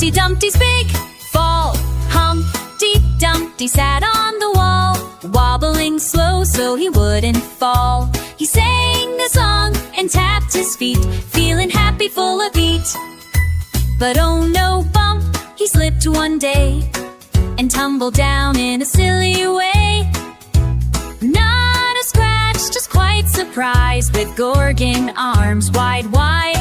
Humpty Dumpty's big fall. Humpty Dumpty sat on the wall, wobbling slow so he wouldn't fall. He sang a song and tapped his feet, feeling happy, full of heat. But oh no, bump, he slipped one day and tumbled down in a silly way. Not a scratch, just quite surprised, with Gorgon arms wide, wide.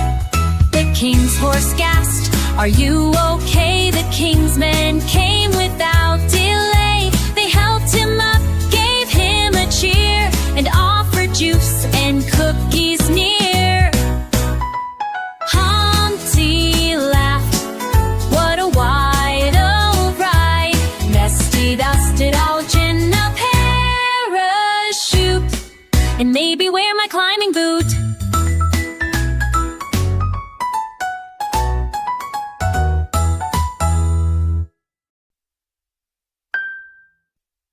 The king's horse gasped, "Are you okay?" The king's men came without delay. They helped him up, gave him a cheer, and offered juice and cookies near. Humpty laughed, what a wide old ride. Nesty dusted out in a parachute, and maybe wear my climbing boot.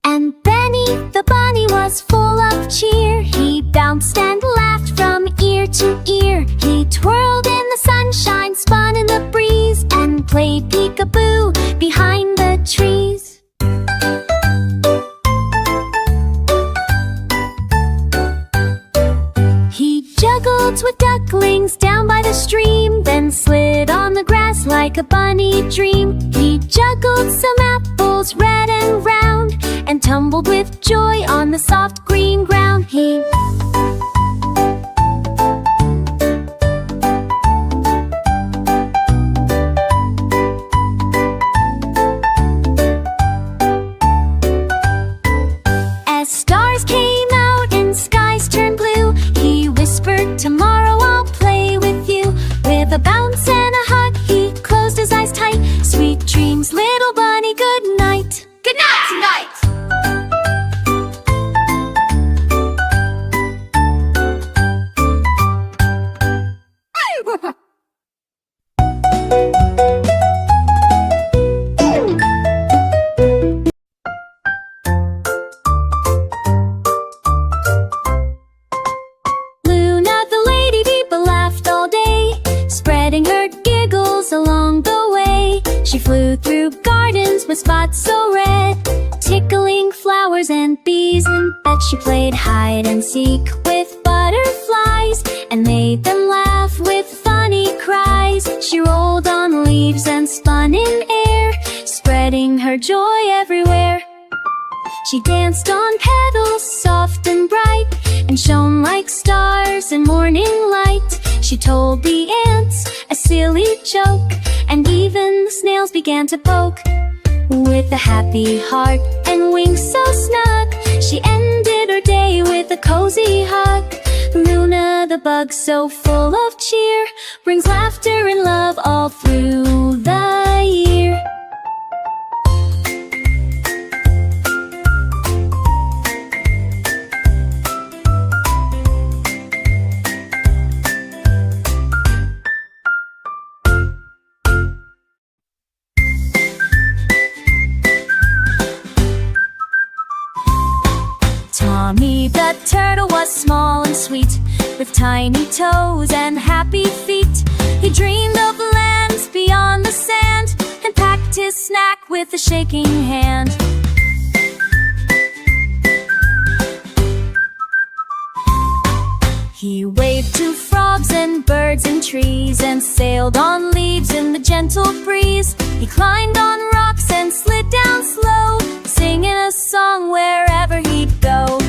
And Benny the bunny was full of cheer. He bounced and laughed from ear to ear. He twirled in the sunshine, spun in the breeze, and played peekaboo behind the trees. He juggled with ducklings down by the stream, then slid on the grass like a bunny dream. He juggled some apples red and round, and tumbled with joy on the soft green ground. He As stars came out and skies turned blue, he whispered, "Tomorrow I'll play with you." With a bounce and a hug, he closed his eyes tight. Sweet dreams, little bunny, good night. Good night tonight! Luna the lady Peepa laughed all day, spreading her giggles along the way. She flew through gardens with spots so red, tickling flowers and bees in bed. She played hide and seek with butterflies, and made them laugh with funny cries. She rolled on leaves and spun in air, spreading her joy everywhere. She danced on petals soft and bright, and shone like stars in morning light. She told the ants a silly joke, and even the snails began to poke. With a happy heart and wings so snug, she ended her day with a cozy hug. Luna the bug, so full of cheer, brings laughter and love all through the year. Tommy the turtle was small and sweet, with tiny toes and happy feet. He dreamed of lands beyond the sand, and packed his snack with a shaking hand. He waved to frogs and birds and trees, and sailed on leaves in the gentle breeze. He climbed on rocks and slid down slow, singing a song wherever he'd go.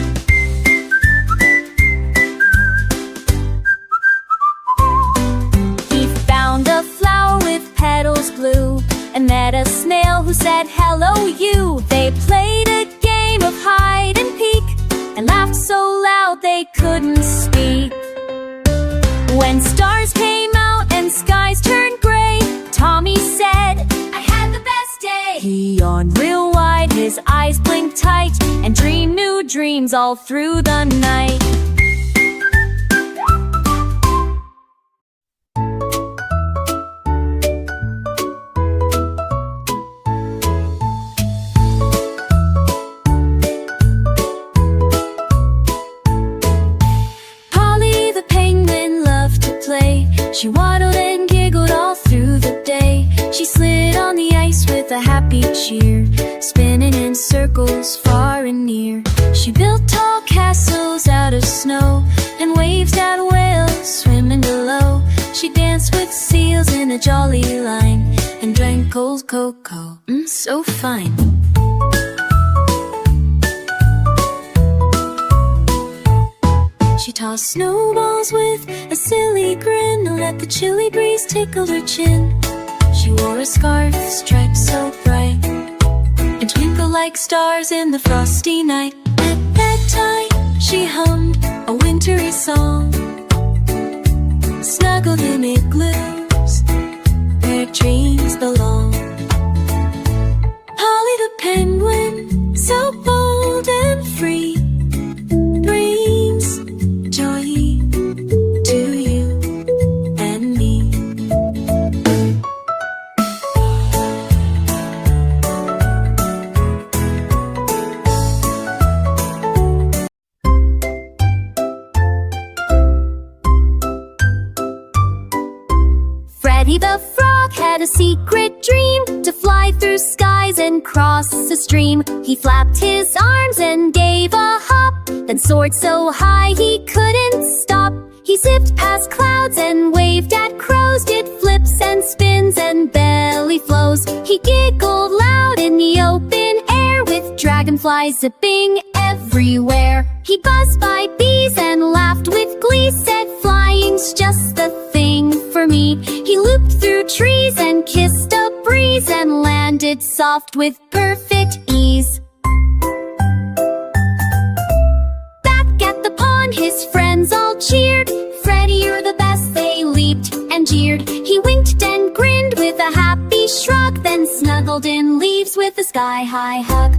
He found a flower with petals blue, and met a snail who said, "Hello, you." They played a game of hide and peek, and laughed so loud they couldn't speak. When stars came out and skies turned gray, Tommy said, "I had the best day." He yawned real wide, his eyes blinked tight, and dreamed new dreams all through the night. She waddled and giggled all through the day. She slid cheer, spinning in circles far and near. She built tall castles out of snow and waved at whales swimming below. She danced with seals in a jolly line and drank cold cocoa, so fine. She tossed snowballs with a silly grin and let the chilly breeze tickle her chin. She wore a scarf striped so bright and twinkled like stars in the frosty night. At bedtime she hummed a wintry song, snuggled in igloos where dreams belong. Polly the penguin, so bold and free, brings joy to you and me. Freddy the Frog had a secret dream to fly through skies and cross a stream. He flapped his arms and gave a hop, then soared so high he couldn't stop. He zipped past clouds and waved at crows, did flips and spins and belly flows. He giggled loud in the open air with dragonflies zipping everywhere. He buzzed by bees and laughed with glee, said flying's just the thing for me. He looped through trees and kissed a breeze and landed soft with perfect ease. Back at the pond his friends all cheered. Freddy, you're the best, they leaped and jeered. He winked and grinned with a happy shrug, then snuggled in leaves with a sky-high hug.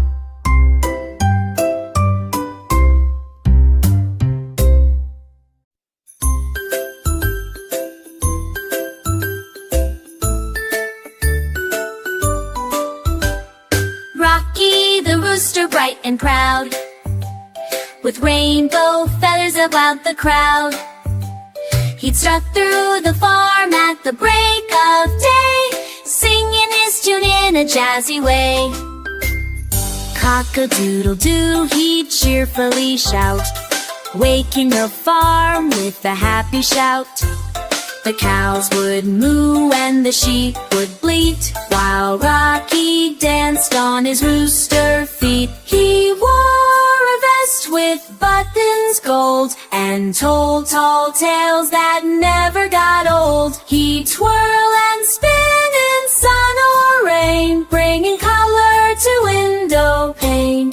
Rocky the rooster, bright and proud, with rainbow feathers about the crowd. He'd strut through the farm at the break of day, singing his tune in a jazzy way. Cock-a-doodle-doo, he'd cheerfully shout, waking the farm with a happy shout. The cows would moo and the sheep would bleat, while Rocky danced on his rooster feet. He wore a vest with buttons gold and told tall tales that never got old. He'd twirl and spin in sun or rain, bringing color to window pane.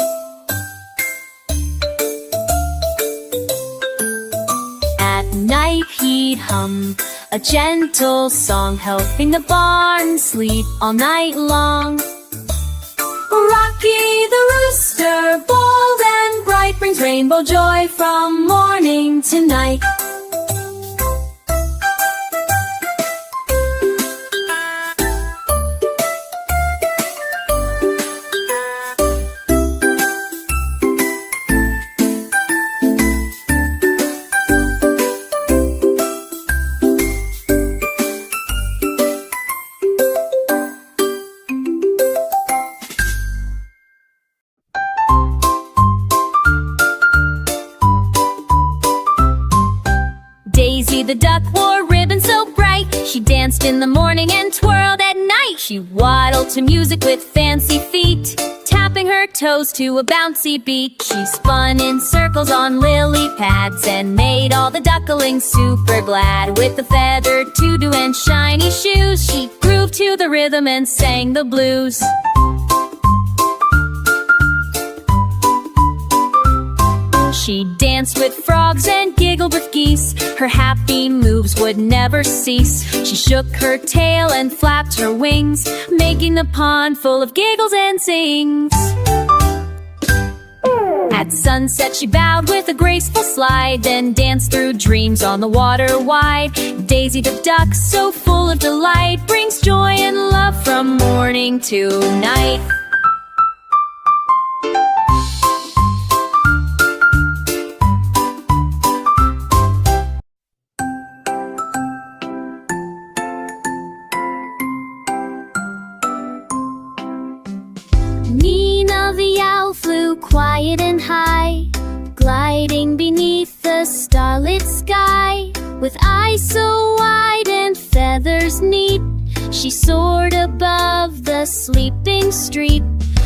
At night he'd hum a gentle song, helping the barn sleep all night long. Rocky the rooster, bold and bright, brings rainbow joy from morning to night. Daisy the duck wore ribbons so bright, she danced in the morning and twirled at night. She waddled to music with fancy feet, tapping her toes to a bouncy beat. She spun in circles on lily pads and made all the ducklings super glad. With a feathered tutu and shiny shoes, she grooved to the rhythm and sang the blues. She danced with frogs and giggled with geese, her happy moves would never cease. She shook her tail and flapped her wings, making the pond full of giggles and sings. At sunset she bowed with a graceful slide, then danced through dreams on the water wide. Daisy the duck, so full of delight, brings joy and love from morning to night. the starlit sky. With eyes so wide and feathers neat, she soared above the sleeping street.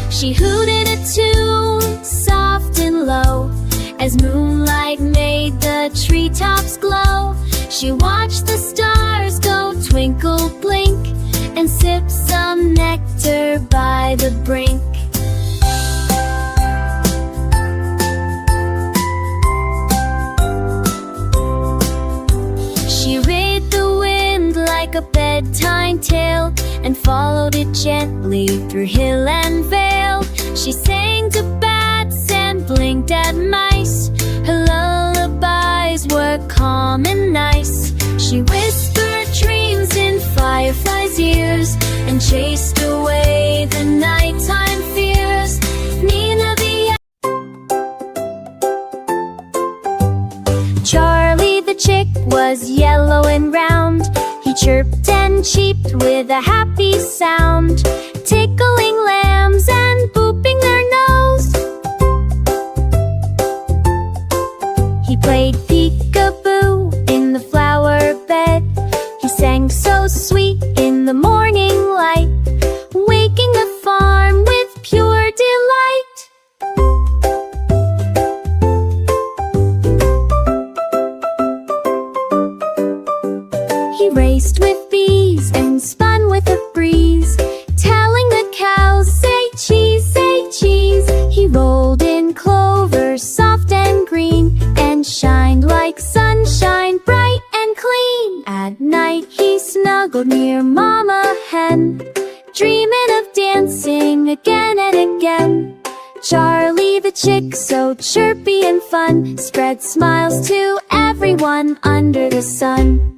She hooted a tune, soft and low, as moonlight made the treetops glow. She watched the stars go twinkle, blink, and sipped some nectar by the brink. She read the wind like a bedtime tale and followed it gently through hill and vale. She sang to bats and blinked at mice. Her lullabies were calm and nice. She whispered dreams in fireflies' ears and chased away the nighttime fears. Nina the Charlie the chick was yellow and round. He chirped and cheeped with a happy sound, tickling lambs and booping their nose. He played peekaboo in the flower bed. He sang so sweet in the morning light, waking the farm with pure delight. He raced with bees and spun with a breeze, telling the cows, say cheese, He rolled in clover, soft and green, and shined like sunshine, bright and clean. At night he snuggled near Mama Hen, dreaming of dancing again and again. Charlie the chick, so chirpy and fun, spread smiles to everyone under the sun.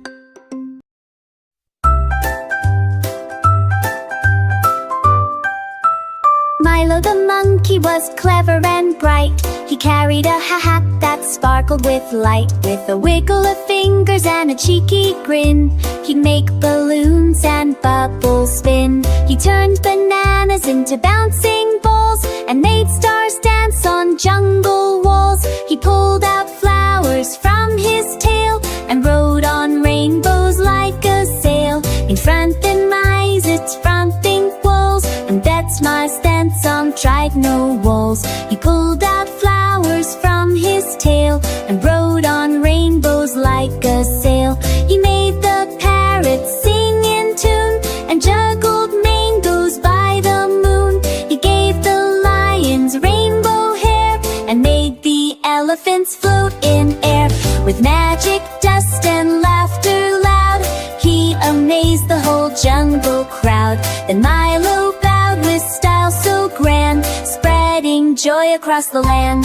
Milo the monkey was clever and bright. He carried a hat that sparkled with light. With a wiggle of fingers and a cheeky grin, he'd make balloons and bubbles spin. He turned bananas into bouncing balls and made stars dance on jungle walls. He pulled out flowers from his tail and rode on rainbows like a sail. In front and mice its fronting walls, and that's my stance on tried no walls. He pulled out flowers from his tail and rode on rainbows like a sail. He made the parrots sing in tune and juggled mangoes by the moon. He gave the lions rainbow hair and made the elephants float in air. With magic, dust, and laughter loud, he amazed the whole jungle crowd. Then Milo bowed with style so grand, spreading joy across the land.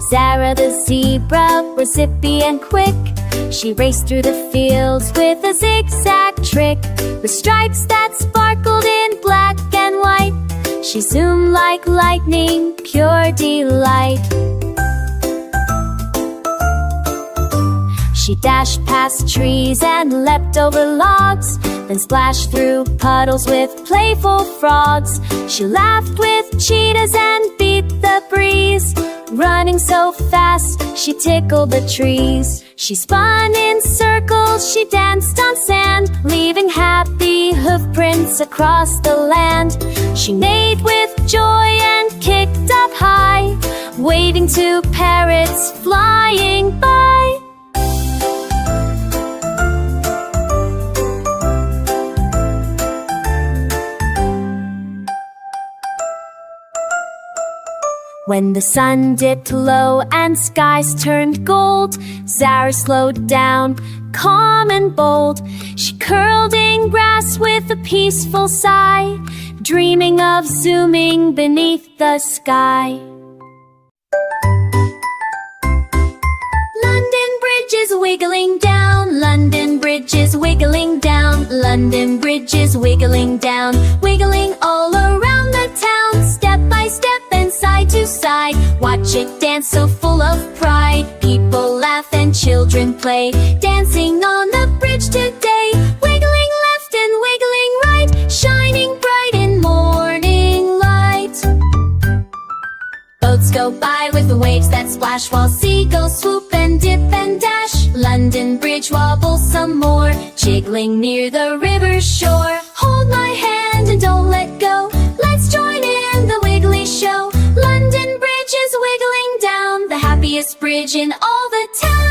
Zara the zebra was zippy and quick. She raced through the fields with a zigzag trick, with stripes that sparkled in black and white. She zoomed like lightning, pure delight. She dashed past trees and leapt over logs, then splashed through puddles with playful frogs. She laughed with cheetahs and beat the breeze. Running so fast, she tickled the trees. She spun in circles, she danced on sand, leaving happy hoof prints across the land. She neighed with joy and kicked up high, waving to parrots flying by. When the sun dipped low and skies turned gold, Zara slowed down, calm and bold. She curled in grass with a peaceful sigh, dreaming of zooming beneath the sky. London Bridge is wiggling down, London Bridge is wiggling down, London Bridge is wiggling down, wiggling all around the town, step by step and side to side. Watch it dance so full of pride. People laugh and children children play, dancing on the bridge today. Wiggling left and wiggling right, shining bright in morning light. Boats go by with the waves that splash, while seagulls swoop and dip and dash. London Bridge wobbles some more, jiggling near the river's shore. Hold my hand and don't let go, let's join in the wiggly show. London Bridge is wiggling down, the happiest bridge in all the town.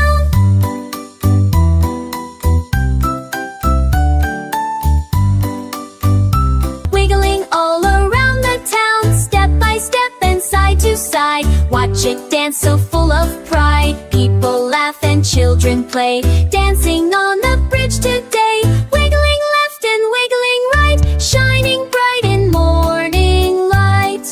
Wiggling all around the town, step by step and side to side. Watch it dance so full of pride. People laugh and children play, dancing on the bridge today. Wiggling left and wiggling right, shining bright in morning light.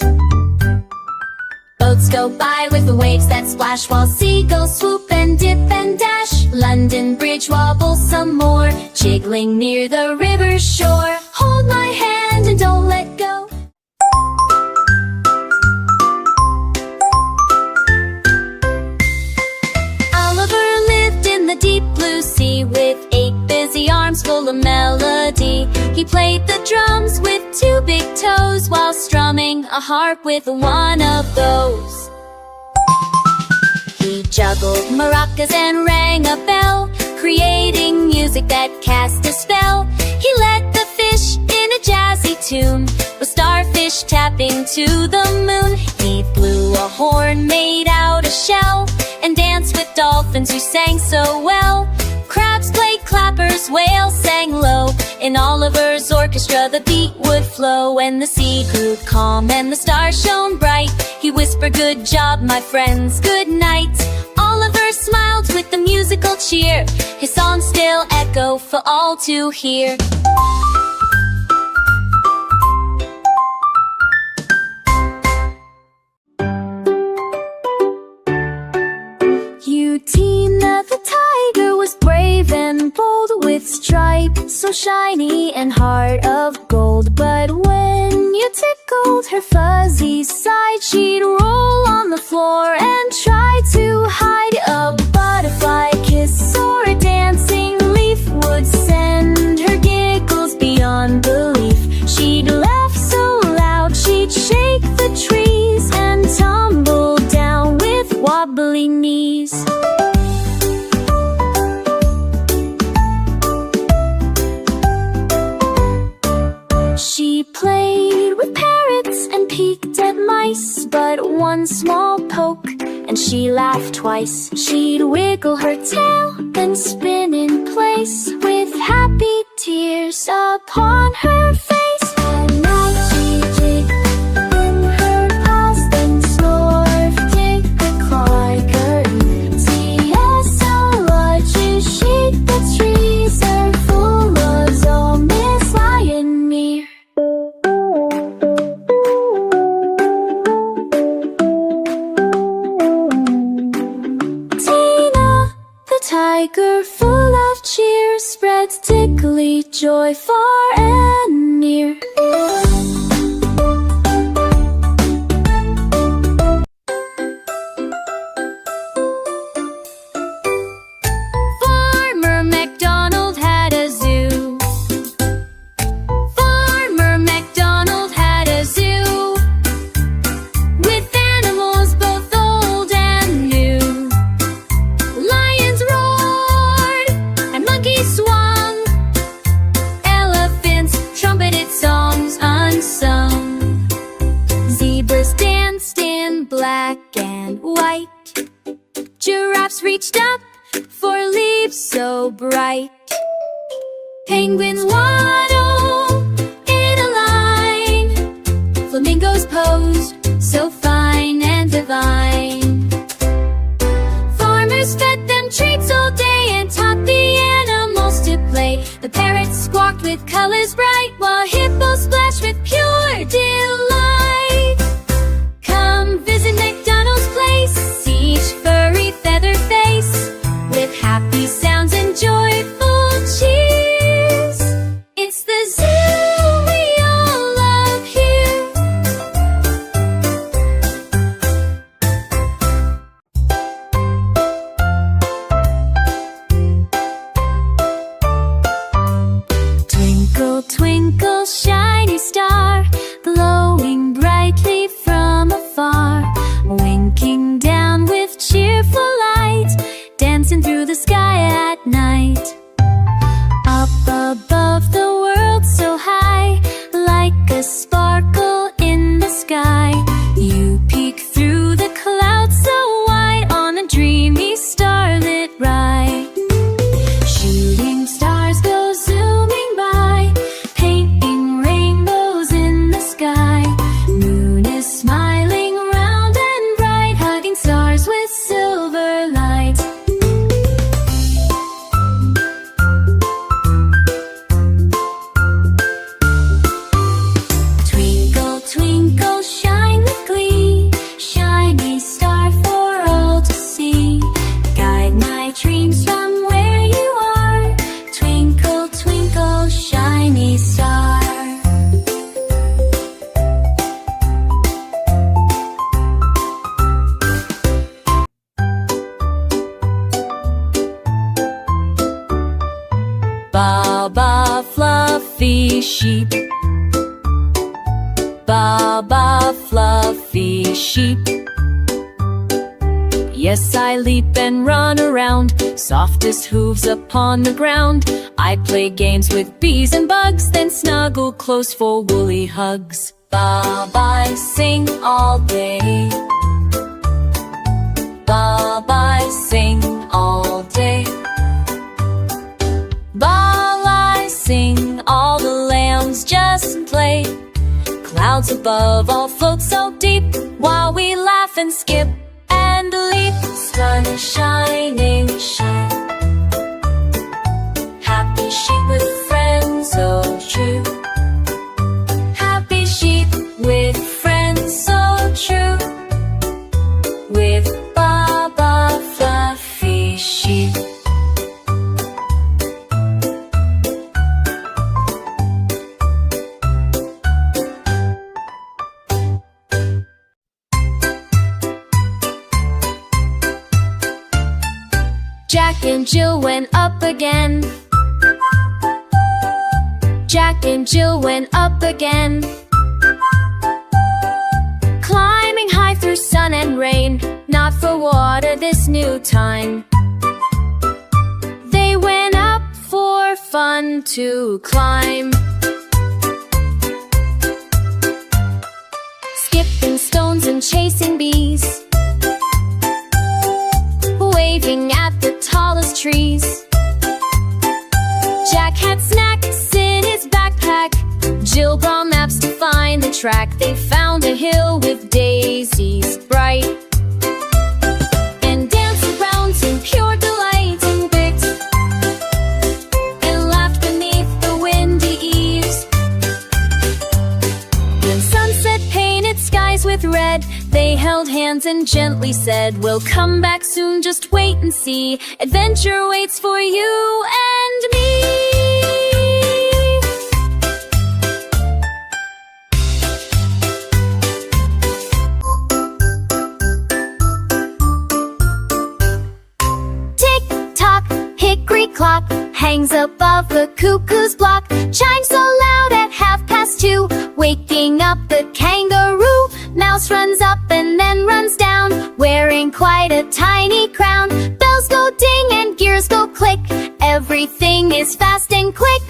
Boats go by with the waves that splash, while seagulls swoop and dip and dash. London Bridge wobbles some more, jiggling near the river's shore. Hold my hand and don't let go. Oliver lived in the deep blue sea, with 8 busy arms full of melody. He played the drums with 2 big toes, while strumming a harp with one of those. He juggled maracas and rang a bell, creating music that cast a spell. He led the fish in a jazzy tune, with starfish tapping to the moon. He blew a horn made out of shell, and danced with dolphins who sang so well. Crabs played clappers, whales sang low. In Oliver's orchestra the beat would flow. When the sea grew calm and the stars shone bright, he whispered, "Good job, my friends, good night." Oliver smiled with the musical cheer, his songs still echo for all to hear. Tina the tiger was brave and bold, with stripes so shiny and heart of gold. But when you tickled her fuzzy side, she'd roll on the floor and try to hide. A butterfly kiss or a dancing leaf would send her giggles beyond belief. She'd laugh so loud she'd shake the trees, and tumble down with wobbly knees. She played with parrots and peeked at mice, but one small poke and she laughed twice. She'd wiggle her tail, then spin in place, with happy tears upon her face. At night she'd jig in her paws, then snore, dig a clogger. TSLG, shake the trees are full of all Miss Lion Mere. Tiger full of cheer spreads tickly joy far and near. Farmer MacDonald had a zoo. Farmer MacDonald had a zoo, with animals both old and new. Lions roared and monkeys swung, elephants trumpeted songs unsung. Zebras danced in black and white, giraffes reached up for leaves so bright. Penguins waddled in a line, flamingos posed so fine and divine. Farmers fed them treats all day and taught the animals to play. The parrots squawked with colors bright, while hippos splashed with pure delight. Come visit McDonald's place, see each furry feather face, with happy sounds and joyful cheers. It's the zoo we all love here. above the world so high, like a sparkle in the sky. You peek through the clouds so wide on a dreamy starlit ride. Shooting stars go zooming by, painting rainbows in the sky. Moon is smiling round and bright, hugging stars with silver light. Twinkle, twinkle, shine with glee, shiny star for all to see. Guide my dreams from where you are, twinkle, twinkle, shiny star. Baba fluffy sheep, Baba fluffy sheep. Yes, I leap and run around, softest hooves upon the ground. I play games with bees and bugs, then snuggle close for woolly hugs. Baba, I sing all day, Baba, I sing all day. Baba, I sing, all the lambs just play. Clouds above all float so deep, while we laugh and skip and leap. Sun is shining, shine. Happy sheep with friends so true. Happy sheep with friends so true. With Baba fluffy sheep. Jack and Jill went up again. Jack and Jill went up again. Climbing high through sun and rain, not for water this new time. They went up for fun to climb. Skipping stones and chasing bees, waving at the tallest trees. Jack had snacks in his backpack, Jill brought maps to find the track. They found a hill with daisies bright, and danced around in pure delight, and picked and laughed beneath the windy eaves. When sunset painted skies with red, they held hands and gently said, "We'll come back soon, just wait and see. Adventure waits for you and me." Tick-tock, hickory clock hangs above the cuckoo's block, chimes so loud at 2:30, waking up the kangaroo. Mouse runs up and then runs down, wearing quite a tiny crown. Bells go ding and gears go click, everything is fast and quick.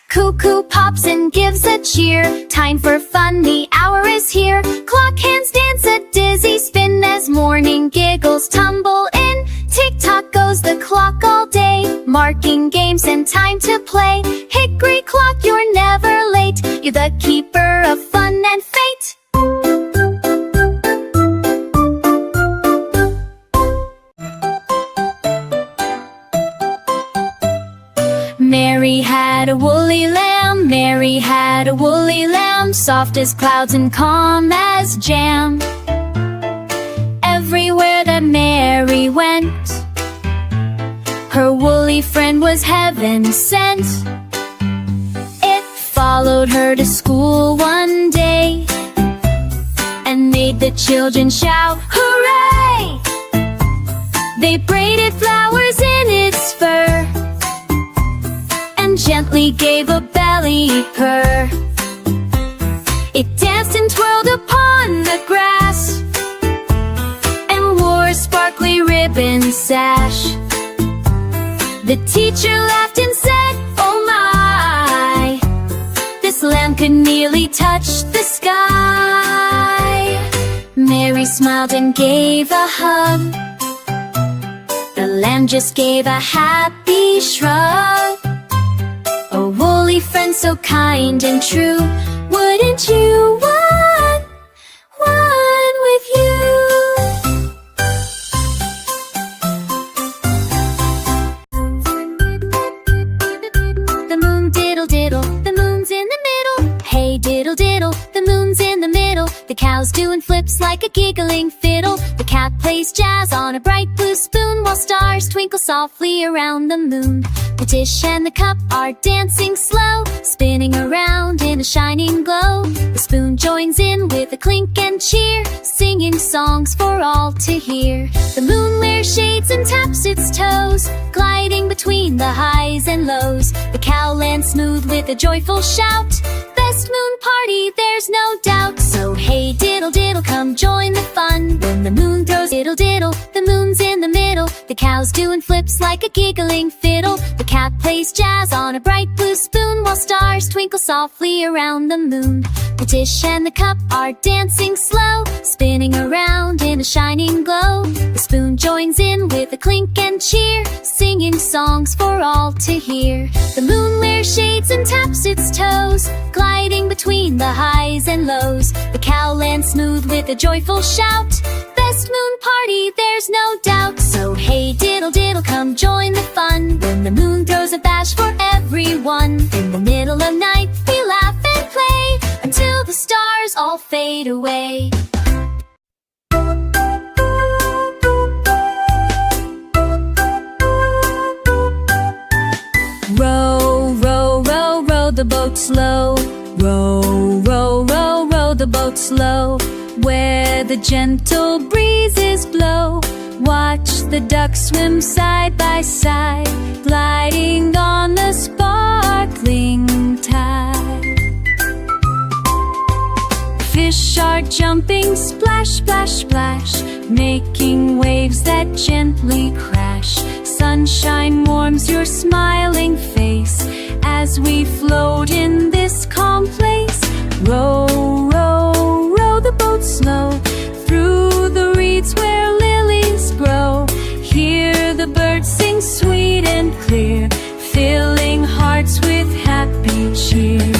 Cuckoo pops and gives a cheer, time for fun, the hour is here. Clock hands dance a dizzy spin as morning giggles tumble in. Tick-tock goes the clock all day, marking games and time to play. Hickory clock, you're never late, you're the keeper of fun and fate. Mary had a woolly lamb, Mary had a woolly lamb, soft as clouds and calm as jam. Everywhere that Mary went, her woolly friend was heaven sent. It followed her to school one day and made the children shout, "Hooray!" They braided flowers in its fur and gently gave a belly purr. It danced and twirled upon the grass and wore sparkly ribbons sash. The teacher laughed and said, "Oh my, this lamb could nearly touch the sky." Mary smiled and gave a hug. The lamb just gave a happy shrug. A woolly friend so kind and true, wouldn't you want one with you? The moon diddle diddle, the moon's in the middle. Hey diddle diddle, the moon's in the middle. The cow's doing flips like a giggling fiddle. The cat plays jazz on a bright blue spoon, while stars twinkle softly around the moon. The dish and the cup are dancing slow, spinning around in a shining glow. The spoon joins in with a clink and cheer, singing songs for all to hear. The moon wears shades and taps its toes, gliding between the highs and lows. The cow lands smooth with a joyful shout. Best moon party, there's no doubt. So hey diddle diddle, come join the fun. When the moon throws diddle diddle, the moon's in the middle. The cow's doing flips like a giggling fiddle. The cat plays jazz on a bright blue spoon, while stars twinkle softly around the moon. The dish and the cup are dancing slow, spinning around in a shining glow. The spoon joins in with a clink and cheer, singing songs for all to hear. The moon wears shades and taps its toes, gliding between the highs and lows. The cow lands smooth with a joyful shout. Best moon party, there's no doubt. So hey diddle diddle, come join the fun. When the moon throws a bash for everyone. In the middle of night we laugh and play, until the stars all fade away. Row, row, row, row the boat slow. Row, row, row, row the boat slow, where the gentle breezes blow. Watch the ducks swim side by side, gliding on the sparkling tide. Fish are jumping splash, splash, splash, making waves that gently crash. Sunshine warms your smiling face as we float in this calm place. Row, row, row the boat slow, through the reeds where lilies grow. Hear the birds sing sweet and clear, filling hearts with happy cheer.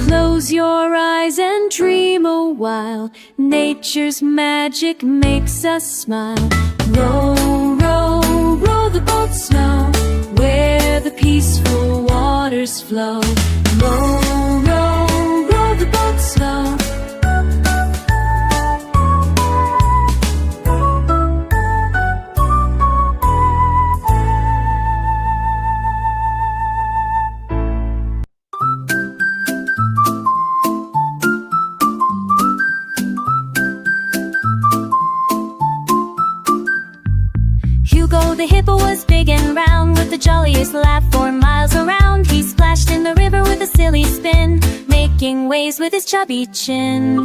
Close your eyes and dream a while. Nature's magic makes us smile. Row, row, row the boat slow, where the peaceful waters flow. Row, row, row the boat slow. Hugo the hippo was big and round, with the jolliest laugh for miles around. He splashed in the river with a silly spin, making waves with his chubby chin.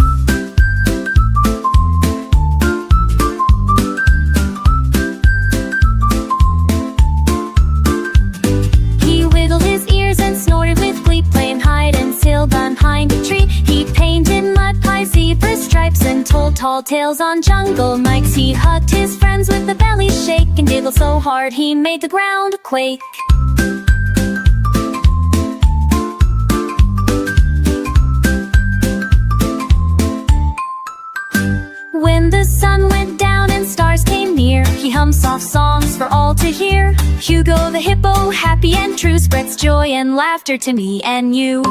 He wiggled his ears and snorted with glee, playing hide and seek behind a tree. He painted mud pies, zebra stripes, and told tall tales on jungle nights. He hugged his friends with a belly shake, and giggled so hard he made the ground quake. When the sun went down and stars came near, he hummed soft songs for all to hear. Hugo the hippo, happy and true, spreads joy and laughter to me and you.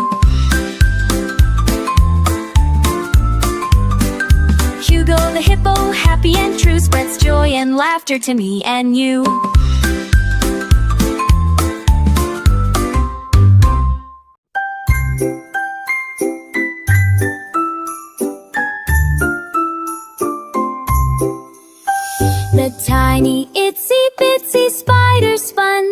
Hugo the hippo, happy and true, spreads joy and laughter to me and you. The tiny itsy bitsy spider spun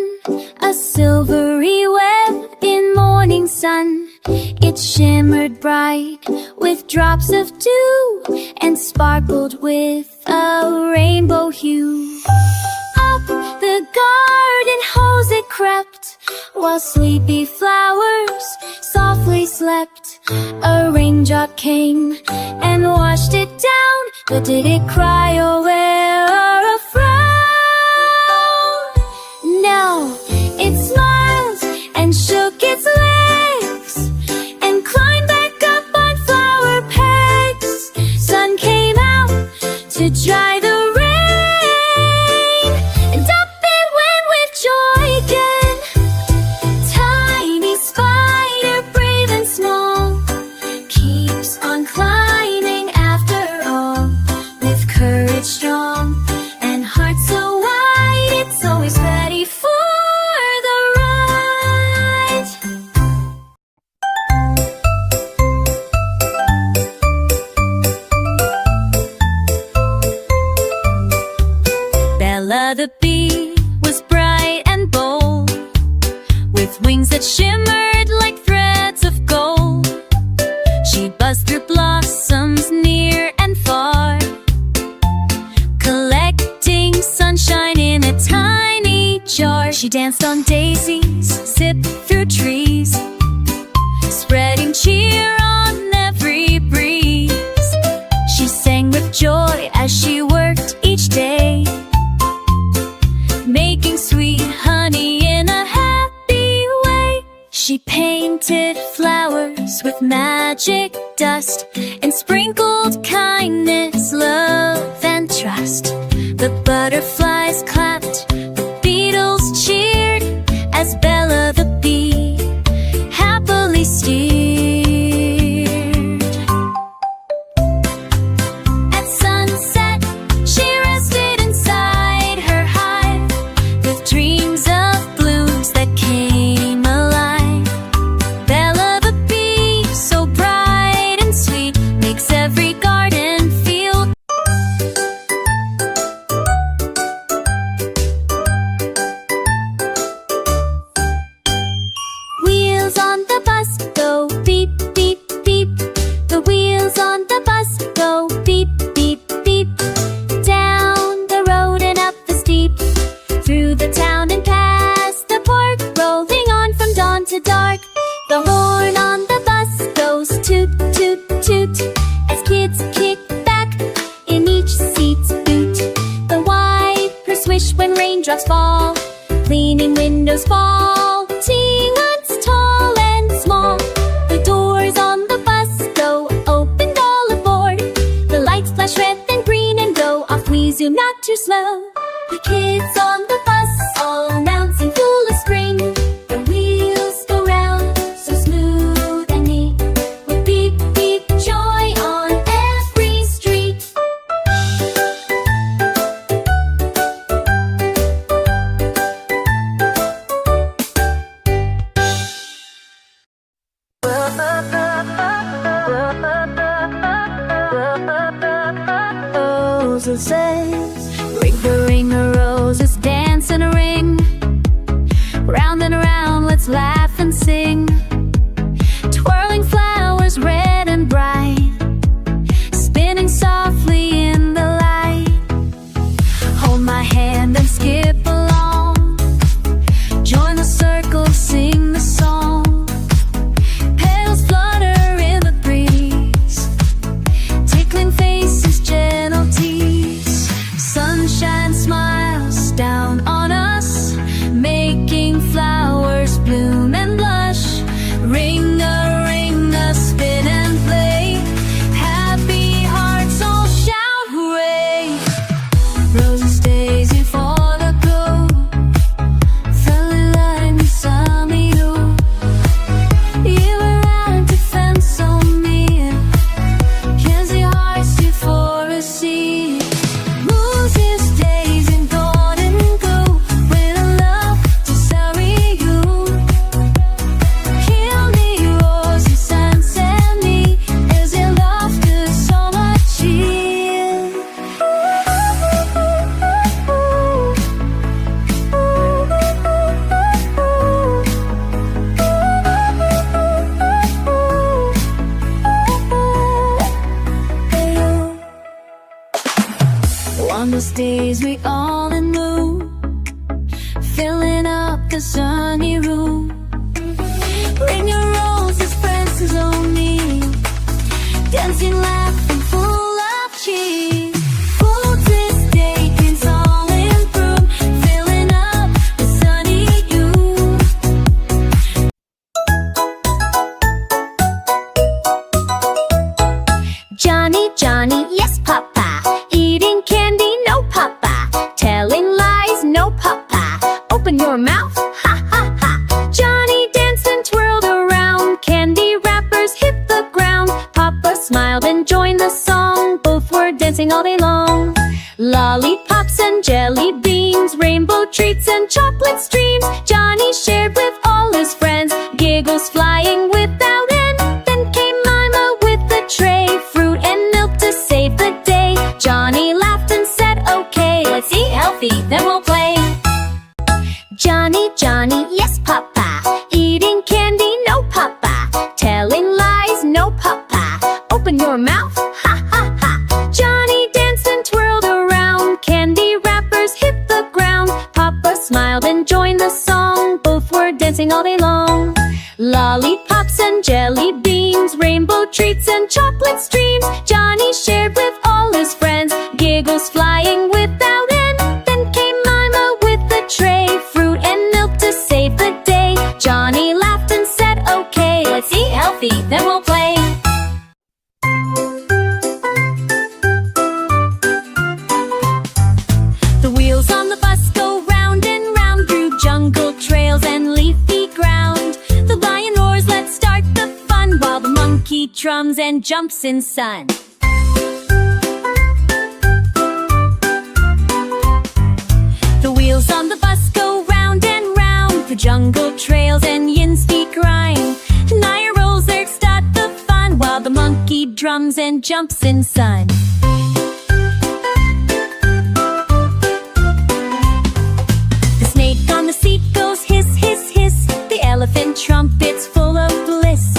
drops of dew and sparkled with a rainbow hue. Up the garden hose it crept, while sleepy flowers softly slept. A raindrop came and washed it down, but did it cry or wear a frown? No, it smiled and shook its legs and climbed back up on flower pegs. Sun came out to dry the rain, and up it went with joy again. Tiny spider, brave and small, keeps on climbing after all, with courage strong and heart so wide, it's always ready for the ride. Bella the bee was bright and bold, with wings that shimmered like threads of gold. She buzzed through blossoms near and far, collecting sunshine in a tiny jar. She danced on daisies, zipped through trees, spreading cheer on every breeze. She sang with joy as she worked each day, making sweet honey in a happy way. She painted flowers with magic dust and sprinkled kindness, love, and trust. The butterflies clapped, the beetles cheered, as Bella the bee happily steered. At sunset, she rested inside her hive, with dreams of blooms that came alive. Bella the bee, so bright and sweet, makes every garden feel. Wheels on the bus go beep, beep, beep. The wheels on the bus go beep, beep, beep. Down the road and up the steep, through the town and past the park, rolling on from dawn to dark. The horn on the bus goes toot, toot, toot, as kids kick back in each seat's boot. The wipers swish when raindrops fall, cleaning windows fall, tea once tall and small. The doors on the bus go open all aboard, the lights flash red and green and go off. We zoom not too slow. The kids on the bus all announcing full of spring. The wheels go round so smooth and neat, with beep, beep, joy on every street. Roses, ring the roses, dance in a ring. Round and around, let's laugh and sing. Twirling flowers red and bright, spinning softly in the light. Hold my hand and skip along, join the circle, sing the song. Petals flutter in the breeze, tickling faces, gentle tease. Sunshine smiles down on us, making flowers bloom filling up the sunny room. Bring your roses, friends, is only dancing, laughing, full of cheer. Full this day is all improved, filling up the sunny you. Johnny, Johnny, yes, Papa. Eating candy, no, Papa. Telling lies, no, Papa. Open your mouth, ha, ha, ha. Johnny danced and twirled around. Candy wrappers hit the ground. Papa smiled and joined the song. Both were dancing all day long. Lollipops and jelly beans, rainbow treats and chocolate streams. Johnny shared with all his friends, giggles flying without end. Then came Mima with the tray, fruit and milk to save the day. Johnny laughed and said, okay, let's eat healthy, then we'll play. Johnny, Johnny, yes, Papa. Eating candy, no, Papa. Telling lies, no, Papa. Open your mouth, ha, ha, ha. Johnny danced and twirled around. Candy wrappers hit the ground. Papa smiled and joined the song. Both were dancing all day long. Lollipops and jelly beans, rainbow treats and chocolate streams. Johnny shared with all his friends, giggles flying without end. Then came Mima with the tray, fruit and milk to save the day. Johnny laughed and said, okay, let's eat healthy, then we'll play. The wheels on the bus go round and round through jungle trails and leafy ground. The lion roars, let's start the fun, while the monkey drums and jumps in sun. The wheels on the bus go round and round through jungle trails and yin's feet grind. Naya rolls, let's start the fun, while the monkey drums and jumps in sun. The snake on the seat goes hiss, hiss, hiss. The elephant trumpets full of bliss.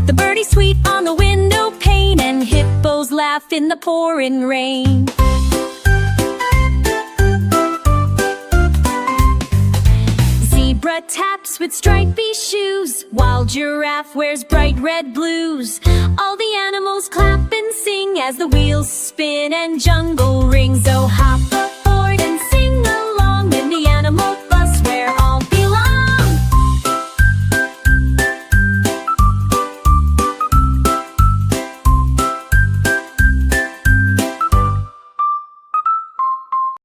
The birdie sweet on the window pane, and hippos laugh in the pouring rain. Zebra taps with stripy shoes, while giraffe wears bright red blues. All the animals clap and sing as the wheels spin and jungle rings. Oh, hop